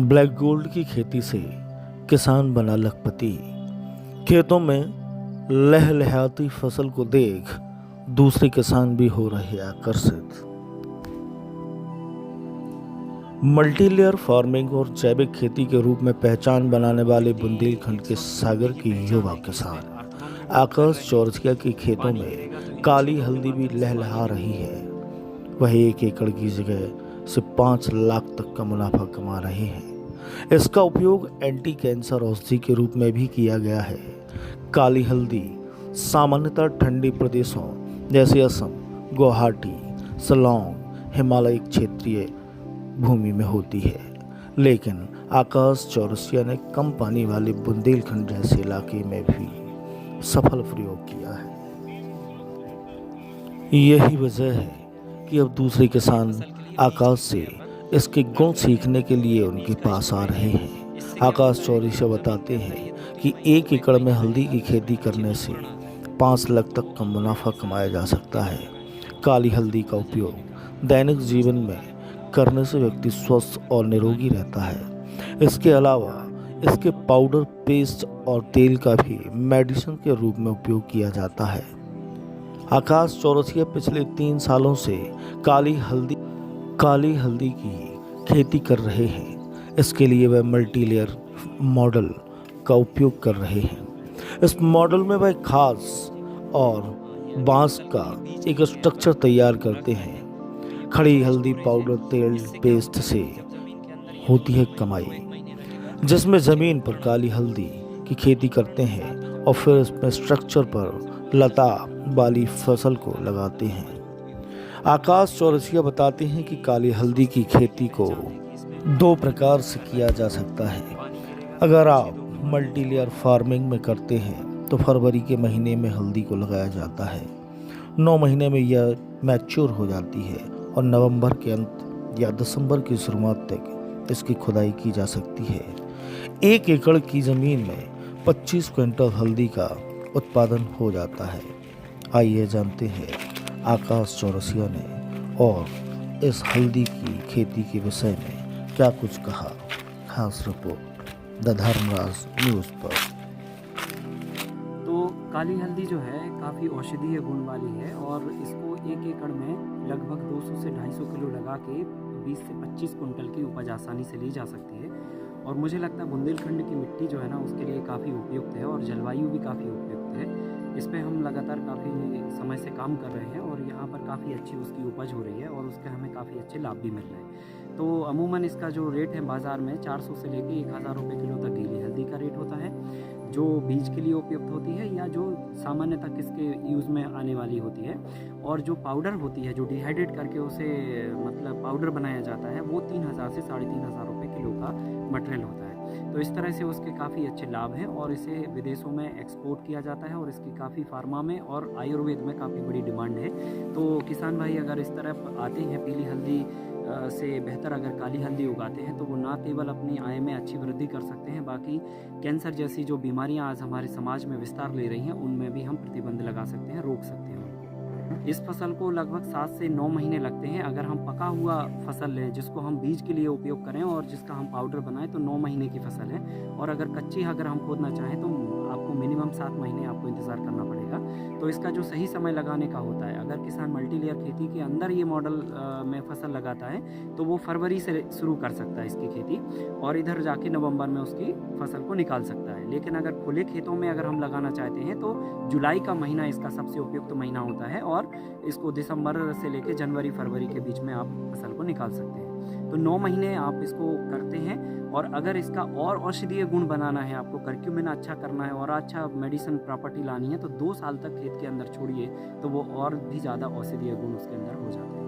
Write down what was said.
Black gold की खेती से किसान बना लखपति। खेतों में लहलहाती फसल को देख दूसरे किसान भी हो रहे आकर्षित। मल्टीलेयर फार्मिंग और जैविक खेती के रूप में पहचान बनाने वाले बुंदेलखंड के सागर की युवा किसान आकाश चौरसिया के खेतों में काली हल्दी भी लहलहा रही है। वह 1 एकड़ की जगह से 5 लाख तक का मुनाफा कमा रहे हैं। इसका उपयोग एंटी कैंसर औषधि के रूप में भी किया गया है। काली हल्दी सामान्यतः ठंडी प्रदेशों जैसे असम, गुवाहाटी, शिलांग, हिमालय क्षेत्रीय भूमि में होती है, लेकिन आकाश चौरसिया ने कम पानी वाले बुंदेलखंड जैसे इलाके में भी सफल प्रयोग किया है। यही वजह है कि अब दूसरे किसान आकाश से इसके गुण सीखने के लिए उनके पास आ रहे हैं। आकाश चौरसिया बताते हैं कि 1 एकड़ में हल्दी की खेती करने से 5 लाख तक का मुनाफा कमाया जा सकता है। काली हल्दी का उपयोग दैनिक जीवन में करने से व्यक्ति स्वस्थ और निरोगी रहता है। इसके अलावा इसके पाउडर, पेस्ट और तेल का भी मेडिसिन के रूप में उपयोग किया जाता है। आकाश चौरसिया पिछले 3 सालों से काली हल्दी की खेती कर रहे हैं। इसके लिए वह मल्टीलेयर मॉडल का उपयोग कर रहे हैं। इस मॉडल में वह खास और बांस का एक स्ट्रक्चर तैयार करते हैं। खड़ी हल्दी पाउडर, तेल, पेस्ट से होती है कमाई, जिसमें ज़मीन पर काली हल्दी की खेती करते हैं और फिर इसमें स्ट्रक्चर पर लता वाली फसल को लगाते हैं। आकाश चौरसिया बताते हैं कि काली हल्दी की खेती को 2 प्रकार से किया जा सकता है। अगर आप मल्टीलेयर फार्मिंग में करते हैं तो फरवरी के महीने में हल्दी को लगाया जाता है। 9 महीने में यह मैच्योर हो जाती है और नवंबर के अंत या दिसंबर की शुरुआत तक इसकी खुदाई की जा सकती है। 1 एकड़ की ज़मीन में 25 क्विंटल हल्दी का उत्पादन हो जाता है। आइए जानते हैं आकाश चौरसिया ने और इस हल्दी की खेती के विषय में क्या कुछ कहा। खास रिपोर्ट द धर्मराज न्यूज़ पर। तो काली हल्दी जो है काफ़ी औषधीय गुण वाली है और इसको 1 एकड़ में लगभग 200 से 250 किलो लगा के 20 से 25 कुंटल की उपज आसानी से ली जा सकती है। और मुझे लगता है बुंदेलखंड की मिट्टी जो है ना उसके लिए काफ़ी उपयुक्त है और जलवायु भी काफ़ी उपयुक्त है। इस पे हम लगातार काफ़ी समय से काम कर रहे हैं और यहाँ पर काफ़ी अच्छी उसकी उपज हो रही है और उसके हमें काफ़ी अच्छे लाभ भी मिल रहे हैं। तो अमूमन इसका जो रेट है बाज़ार में 400 से लेके 1000 रुपये किलो तक गीली हल्दी का रेट होता है, जो बीज के लिए उपयुक्त होती है या जो सामान्यतः किसके यूज़ में आने वाली होती है। और जो पाउडर होती है, जो डिहाइड्रेट करके उसे मतलब पाउडर बनाया जाता है, वो 3000 से 3500 रुपये किलो का मटेरियल होता है। तो इस तरह से उसके काफ़ी अच्छे लाभ हैं और इसे विदेशों में एक्सपोर्ट किया जाता है और इसकी काफ़ी फार्मा में और आयुर्वेद में काफ़ी बड़ी डिमांड है। तो किसान भाई अगर इस तरफ आते हैं, पीली हल्दी से बेहतर अगर काली हल्दी उगाते हैं तो वो ना केवल अपनी आय में अच्छी वृद्धि कर सकते हैं, बाकी कैंसर जैसी जो बीमारियां आज हमारे समाज में विस्तार ले रही हैं उनमें भी हम प्रतिबंध लगा सकते हैं, रोक सकते हैं उनको। इस फसल को लगभग 7 से 9 महीने लगते हैं। अगर हम पका हुआ फसल लें जिसको हम बीज के लिए उपयोग करें और जिसका हम पाउडर बनाएं तो 9 महीने की फसल है। और अगर कच्ची अगर हम खोदना चाहें तो आपको मिनिमम 7 महीने आपको इंतज़ार करना पड़ेगा। तो इसका जो सही समय लगाने का होता है, अगर किसान मल्टीलेयर खेती के अंदर ये मॉडल में फसल लगाता है तो वो फरवरी से शुरू कर सकता है इसकी खेती और इधर जाके नवंबर में उसकी फसल को निकाल सकता है। लेकिन अगर खुले खेतों में अगर हम लगाना चाहते हैं तो जुलाई का महीना इसका सबसे उपयुक्त महीना होता है और इसको दिसंबर से लेकर जनवरी फरवरी के बीच में आप फसल को निकाल सकते हैं। तो 9 महीने आप इसको करते हैं और अगर इसका और औषधीय गुण बनाना है, आपको कर्क्यूमिन अच्छा करना है और अच्छा मेडिसिन प्रॉपर्टी लानी है तो 2 साल तक खेत के अंदर छोड़िए, तो वो और भी ज़्यादा औषधीय गुण उसके अंदर हो जाते हैं।